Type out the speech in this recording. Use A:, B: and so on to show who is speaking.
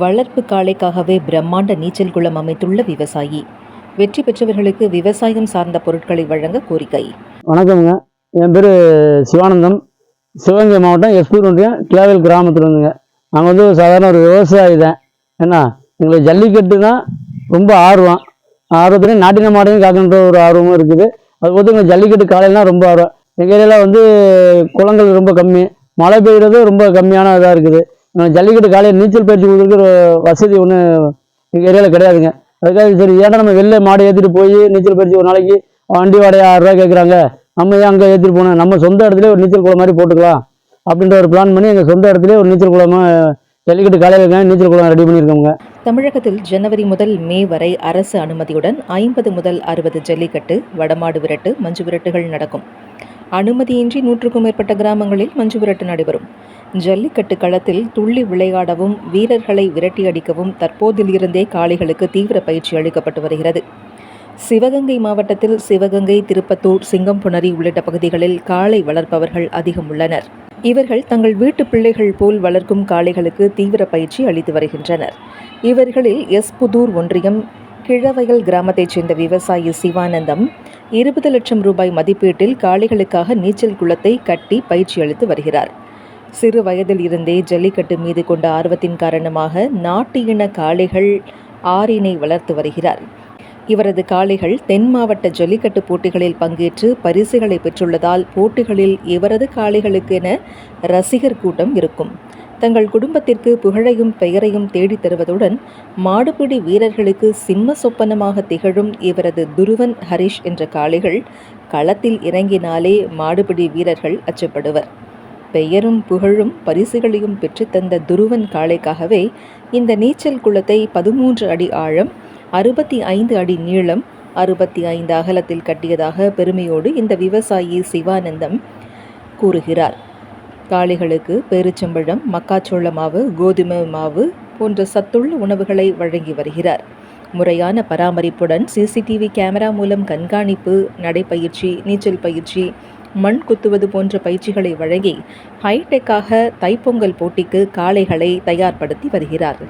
A: வளர்ப்பு காளைக்காகவே பிரம்மாண்ட நீச்சல் குளம் அமைத்துள்ள விவசாயி. வெற்றி பெற்றவர்களுக்கு விவசாயம் சார்ந்த பொருட்களை வழங்க கோரிக்கை.
B: வணக்கம்ங்க, என் பேர் சிவானந்தம். சிவகங்கை மாவட்டம் எஸ்பூர் ஒன்றியம் கிளாவில் கிராமத்தில் இருந்துங்க. நாங்கள் வந்து சாதாரண ஒரு விவசாயி தான். ஏன்னா எங்களுக்கு ஜல்லிக்கட்டு தான் ரொம்ப ஆர்வத்துலேயும் நாட்டின மாடையும் காக்கின்ற ஒரு ஆர்வமும் இருக்குது. அது போது எங்களுக்கு ஜல்லிக்கட்டு காலையிலாம் ரொம்ப ஆர்வம். எங்கள் ஏரியாவில் வந்து குளங்கள் ரொம்ப கம்மி, மழை பெய்கிறது ரொம்ப கம்மியான இதாக இருக்குது. ஜல்லிக்கட்டு காலையில் நீச்சல் பயிற்சி கொடுக்குற வசதி ஒன்று எங்கள் ஏரியாவில் கிடையாதுங்க. அதுக்காக சரி, ஏன்னா நம்ம வெளில மாடை ஏற்றிட்டு போய் நீச்சல் பயிற்சி ஒரு நாளைக்கு வண்டி வாடகை 6 ரூபா கேட்குறாங்க, நம்ம ஏன் அங்கே ஏற்றிட்டு போகணும், நம்ம சொந்த இடத்துல ஒரு நீச்சல் குளம் மாதிரி போட்டுக்கலாம் அப்படின்ற ஒரு பிளான் பண்ணி எங்கள் சொந்த இடத்துல ஒரு நீச்சல் குளமாக ஜல்லிக்கட்டு காலையில் நீச்சல் குளம் ரெடி பண்ணியிருக்கோங்க.
A: தமிழகத்தில் ஜனவரி முதல் மே வரை அரசு அனுமதியுடன் 50 முதல் 60 ஜல்லிக்கட்டு, வடமாடு விரட்டு, மஞ்சு விரட்டுகள் நடக்கும். அனுமதியின்றி 100க்கும் மேற்பட்ட கிராமங்களில் மஞ்சு விரட்டு நடைபெறும். ஜல்லிக்கட்டு களத்தில் துள்ளி விளையாடவும் வீரர்களை விரட்டி அடிக்கவும் தற்போதிலிருந்தே காளைகளுக்கு தீவிர பயிற்சி அளிக்கப்பட்டு வருகிறது. சிவகங்கை மாவட்டத்தில் சிவகங்கை, திருப்பத்தூர், சிங்கம்புணரி உள்ளிட்ட பகுதிகளில் காளை வளர்ப்பவர்கள் அதிகம் உள்ளனர். இவர்கள் தங்கள் வீட்டு பிள்ளைகள் போல் வளர்க்கும் காளைகளுக்கு தீவிர பயிற்சி அளித்து வருகின்றனர். இவர்களில் எஸ்புதூர் ஒன்றியம் கிழவயல் கிராமத்தைச் சேர்ந்த விவசாயி சிவானந்தம் 20 லட்சம் ரூபாய் மதிப்பீட்டில் காளைகளுக்காக நீச்சல் குளத்தை கட்டி பயிற்சி அளித்து வருகிறார். சிறு வயதில் இருந்தே ஜல்லிக்கட்டு மீது கொண்ட ஆர்வத்தின் காரணமாக நாட்டு இன காளைகள் 6 வளர்த்து வருகிறார். இவரது காளைகள் தென் மாவட்ட ஜல்லிக்கட்டு போட்டிகளில் பங்கேற்று பரிசுகளை பெற்றுள்ளதால் போட்டிகளில் இவரது காளைகளுக்கென ரசிகர் கூட்டம் இருக்கும். தங்கள் குடும்பத்திற்கு புகழையும் பெயரையும் தேடித் தருவதுடன் மாடுபிடி வீரர்களுக்கு சிம்ம சொப்பனமாக திகழும் இவரது துருவன், ஹரிஷ் என்ற காளைகள் களத்தில் இறங்கினாலே மாடுபிடி வீரர்கள் அச்சப்படுவர். பெயரும் புகழும் பரிசுகளையும் பெற்றுத்தந்த துருவன் காளைக்காகவே இந்த நீச்சல் குளத்தை 13 அடி ஆழம், 65 அடி நீளம், 65 அகலத்தில் கட்டியதாக பெருமையோடு இந்த விவசாயி சிவானந்தம் கூறுகிறார். காளைகளுக்கு பேரிச்சம்பழம், மக்காச்சோள மாவு, கோதுமை மாவு போன்ற சத்துள்ள உணவுகளை வழங்கி வருகிறார். முறையான பராமரிப்புடன் சிசிடிவி கேமரா மூலம் கண்காணிப்பு, நடைப்பயிற்சி, நீச்சல் பயிற்சி, மண் குத்துவது போன்ற பயிற்சிகளை வழங்கி ஹைடெக்காக தைப்பொங்கல் போட்டிக்கு காளைகளை தயார்படுத்தி வருகிறார்.